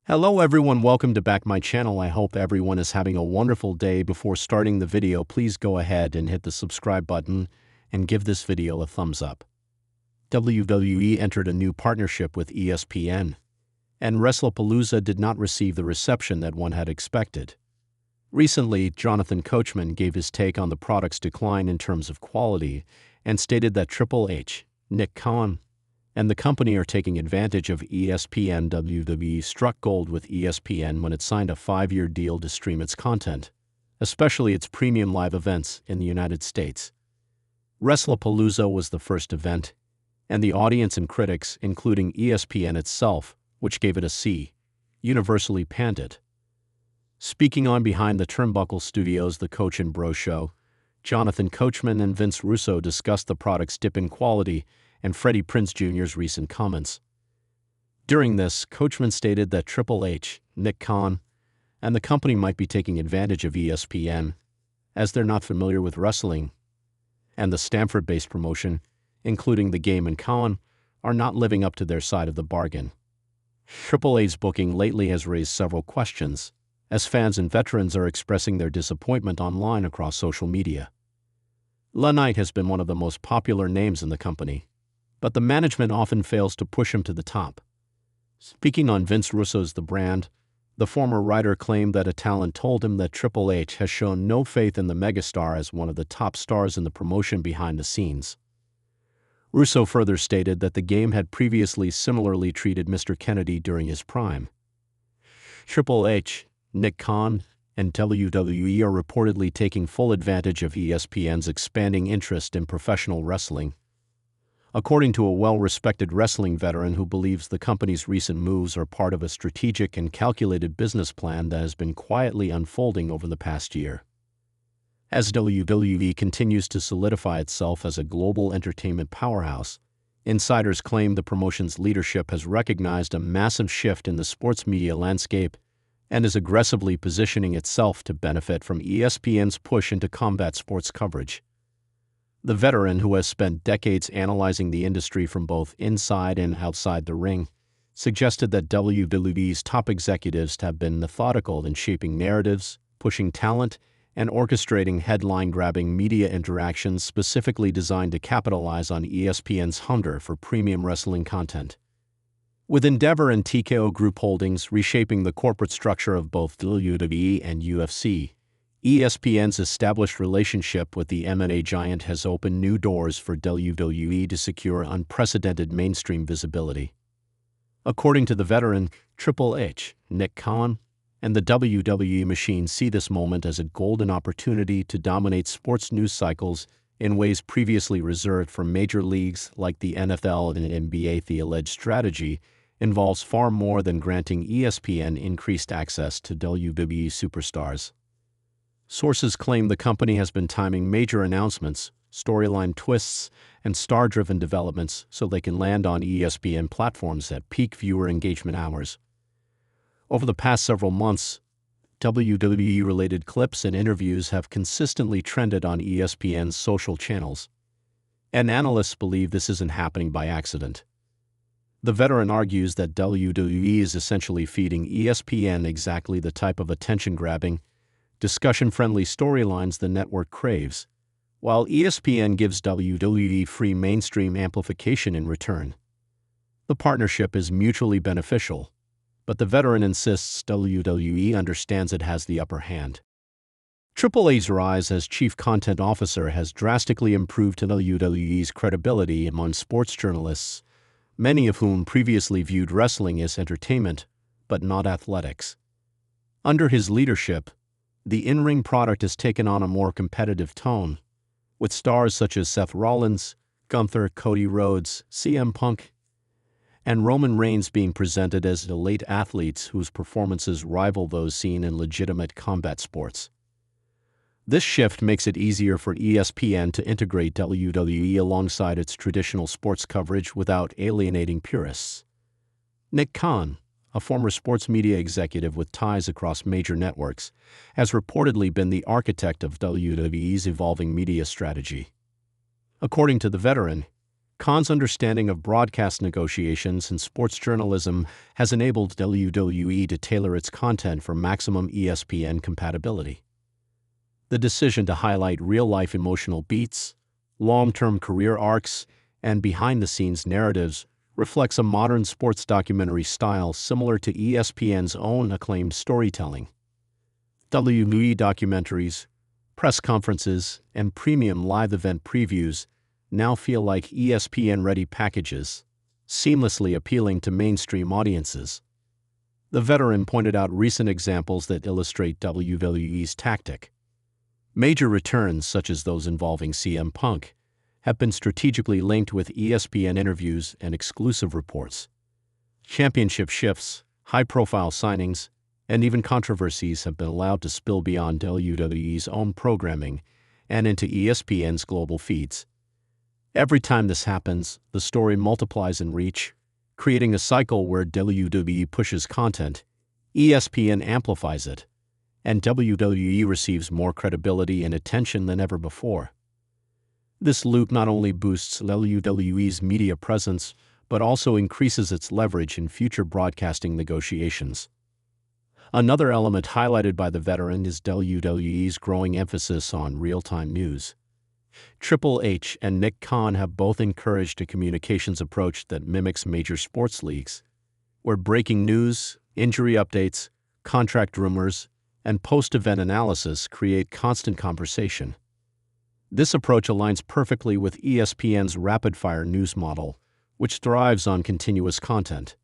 Hello everyone, welcome to back my channel. I hope everyone is having a wonderful day. Before starting the video, please go ahead and hit the subscribe button and give this video a thumbs up. WWE entered a new partnership with ESPN, and WrestlePalooza did not receive the reception that one had expected. Recently, Jonathan Coachman gave his take on the product's decline in terms of quality and stated that Triple H, Nick Khan, and the company are taking advantage of ESPN. WWE struck gold with ESPN when it signed a 5-year deal to stream its content, especially its premium live events in the United States. WrestlePalooza was the first event, and the audience and critics, including ESPN itself, which gave it a C, universally panned it. Speaking on Behind the Turnbuckle Studios' The Coach and Bro Show, Jonathan Coachman and Vince Russo discussed the product's dip in quality and Freddie Prinze Jr.'s recent comments. During this, Coachman stated that Triple H, Nick Khan, and the company might be taking advantage of ESPN, as they're not familiar with wrestling, and the Stamford-based promotion, including the game and Khan, are not living up to their side of the bargain. Triple H's booking lately has raised several questions, as fans and veterans are expressing their disappointment online across social media. LA Knight has been one of the most popular names in the company, but the management often fails to push him to the top. Speaking on Vince Russo's The Brand, the former writer claimed that a talent told him that Triple H has shown no faith in the megastar as one of the top stars in the promotion behind the scenes. Russo further stated that the game had previously similarly treated Mr. Kennedy during his prime. Triple H, Nick Khan, and WWE are reportedly taking full advantage of ESPN's expanding interest in professional wrestling. According to a well-respected wrestling veteran who believes the company's recent moves are part of a strategic and calculated business plan that has been quietly unfolding over the past year. As WWE continues to solidify itself as a global entertainment powerhouse, insiders claim the promotion's leadership has recognized a massive shift in the sports media landscape and is aggressively positioning itself to benefit from ESPN's push into combat sports coverage. The veteran, who has spent decades analyzing the industry from both inside and outside the ring, suggested that WWE's top executives have been methodical in shaping narratives, pushing talent, and orchestrating headline-grabbing media interactions specifically designed to capitalize on ESPN's hunger for premium wrestling content. With Endeavor and TKO Group Holdings reshaping the corporate structure of both WWE and UFC, ESPN's established relationship with the M&A giant has opened new doors for WWE to secure unprecedented mainstream visibility. According to the veteran, Triple H, Nick Khan, and the WWE machine see this moment as a golden opportunity to dominate sports news cycles in ways previously reserved for major leagues like the NFL and NBA. The alleged strategy involves far more than granting ESPN increased access to WWE superstars. Sources claim the company has been timing major announcements, storyline twists, and star-driven developments so they can land on ESPN platforms at peak viewer engagement hours. Over the past several months, WWE-related clips and interviews have consistently trended on ESPN's social channels, and analysts believe this isn't happening by accident. The veteran argues that WWE is essentially feeding ESPN exactly the type of attention-grabbing, discussion-friendly storylines the network craves, while ESPN gives WWE free mainstream amplification in return. The partnership is mutually beneficial, but the veteran insists WWE understands it has the upper hand. Triple H's rise as chief content officer has drastically improved WWE's credibility among sports journalists, many of whom previously viewed wrestling as entertainment, but not athletics. Under his leadership, the in-ring product has taken on a more competitive tone, with stars such as Seth Rollins, Gunther, Cody Rhodes, CM Punk, and Roman Reigns being presented as elite athletes whose performances rival those seen in legitimate combat sports. This shift makes it easier for ESPN to integrate WWE alongside its traditional sports coverage without alienating purists. Nick Khan, a former sports media executive with ties across major networks, has reportedly been the architect of WWE's evolving media strategy. According to the veteran, Khan's understanding of broadcast negotiations and sports journalism has enabled WWE to tailor its content for maximum ESPN compatibility. The decision to highlight real-life emotional beats, long-term career arcs, and behind-the-scenes narratives reflects a modern sports documentary style similar to ESPN's own acclaimed storytelling. WWE documentaries, press conferences, and premium live event previews now feel like ESPN-ready packages, seamlessly appealing to mainstream audiences. The veteran pointed out recent examples that illustrate WWE's tactic. Major returns, such as those involving CM Punk, have been strategically linked with ESPN interviews and exclusive reports. Championship shifts, high-profile signings, and even controversies have been allowed to spill beyond WWE's own programming and into ESPN's global feeds. Every time this happens, the story multiplies in reach, creating a cycle where WWE pushes content, ESPN amplifies it, and WWE receives more credibility and attention than ever before. This loop not only boosts WWE's media presence, but also increases its leverage in future broadcasting negotiations. Another element highlighted by the veteran is WWE's growing emphasis on real-time news. Triple H and Nick Khan have both encouraged a communications approach that mimics major sports leagues, where breaking news, injury updates, contract rumors, and post-event analysis create constant conversation. This approach aligns perfectly with ESPN's rapid-fire news model, which thrives on continuous content.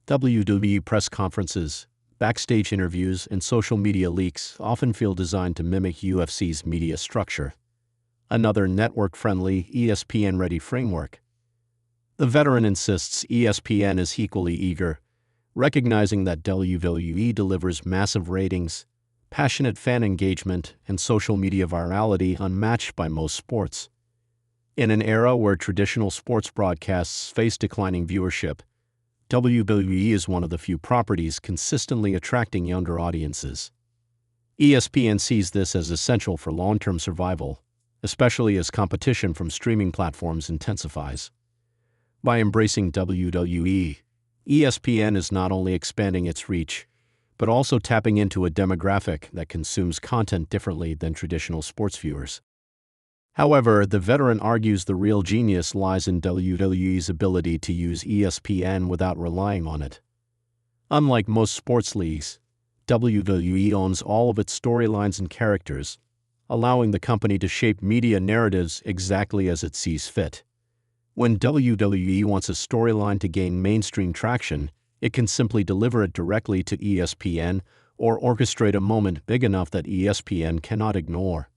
WWE press conferences, backstage interviews, and social media leaks often feel designed to mimic UFC's media structure, another network-friendly, ESPN-ready framework. The veteran insists ESPN is equally eager, recognizing that WWE delivers massive ratings, passionate fan engagement, and social media virality unmatched by most sports. In an era where traditional sports broadcasts face declining viewership, WWE is one of the few properties consistently attracting younger audiences. ESPN sees this as essential for long-term survival, especially as competition from streaming platforms intensifies. By embracing WWE, ESPN is not only expanding its reach, but also tapping into a demographic that consumes content differently than traditional sports viewers. However, the veteran argues the real genius lies in WWE's ability to use ESPN without relying on it. Unlike most sports leagues, WWE owns all of its storylines and characters, allowing the company to shape media narratives exactly as it sees fit. When WWE wants a storyline to gain mainstream traction, it can simply deliver it directly to ESPN or orchestrate a moment big enough that ESPN cannot ignore.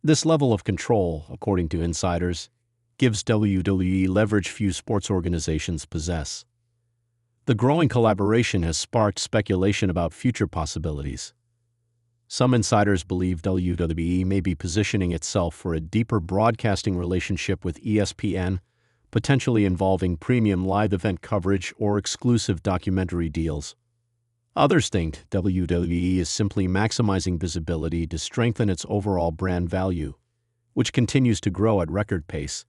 This level of control, according to insiders, gives WWE leverage few sports organizations possess. The growing collaboration has sparked speculation about future possibilities. Some insiders believe WWE may be positioning itself for a deeper broadcasting relationship with ESPN, potentially involving premium live event coverage or exclusive documentary deals. Others think WWE is simply maximizing visibility to strengthen its overall brand value, which continues to grow at record pace.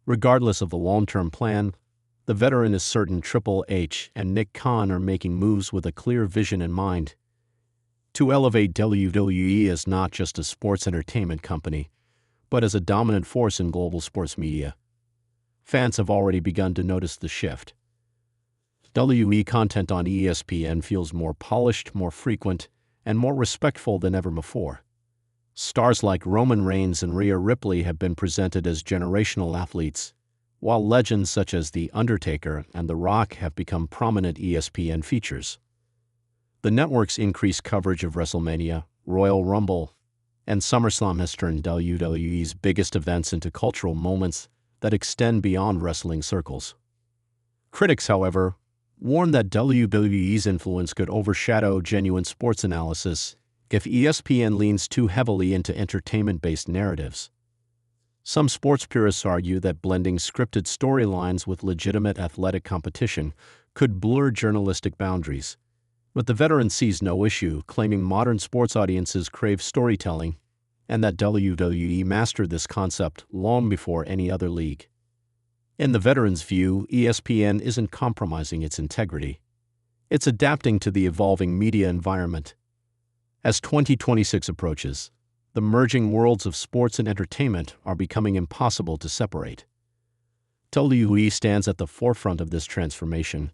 Regardless of the long-term plan, the veteran is certain Triple H and Nick Khan are making moves with a clear vision in mind: to elevate WWE as not just a sports entertainment company, but as a dominant force in global sports media. Fans have already begun to notice the shift. WWE content on ESPN feels more polished, more frequent, and more respectful than ever before. Stars like Roman Reigns and Rhea Ripley have been presented as generational athletes, while legends such as The Undertaker and The Rock have become prominent ESPN features. The network's increased coverage of WrestleMania, Royal Rumble, and SummerSlam has turned WWE's biggest events into cultural moments that extend beyond wrestling circles. Critics, however, warn that WWE's influence could overshadow genuine sports analysis if ESPN leans too heavily into entertainment-based narratives. Some sports purists argue that blending scripted storylines with legitimate athletic competition could blur journalistic boundaries. But the veteran sees no issue, claiming modern sports audiences crave storytelling, and that WWE mastered this concept long before any other league. In the veterans' view, ESPN isn't compromising its integrity. It's adapting to the evolving media environment. As 2026 approaches, the merging worlds of sports and entertainment are becoming impossible to separate. WWE stands at the forefront of this transformation,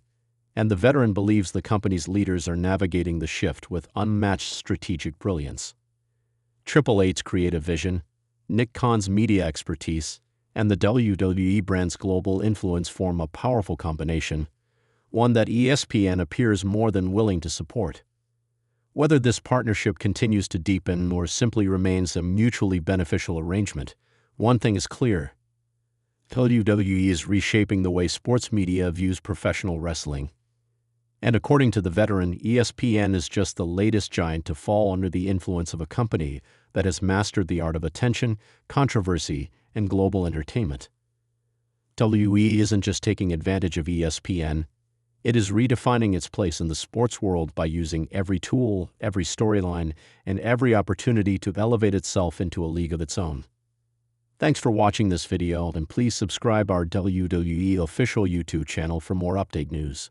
and the veteran believes the company's leaders are navigating the shift with unmatched strategic brilliance. Triple H's creative vision, Nick Khan's media expertise, and the WWE brand's global influence form a powerful combination, one that ESPN appears more than willing to support. Whether this partnership continues to deepen or simply remains a mutually beneficial arrangement, one thing is clear. WWE is reshaping the way sports media views professional wrestling. And according to the veteran, ESPN is just the latest giant to fall under the influence of a company that has mastered the art of attention, controversy, and global entertainment. WWE isn't just taking advantage of ESPN, it is redefining its place in the sports world by using every tool, every storyline, and every opportunity to elevate itself into a league of its own. Thanks for watching this video, and please subscribe our WWE official YouTube channel for more update news.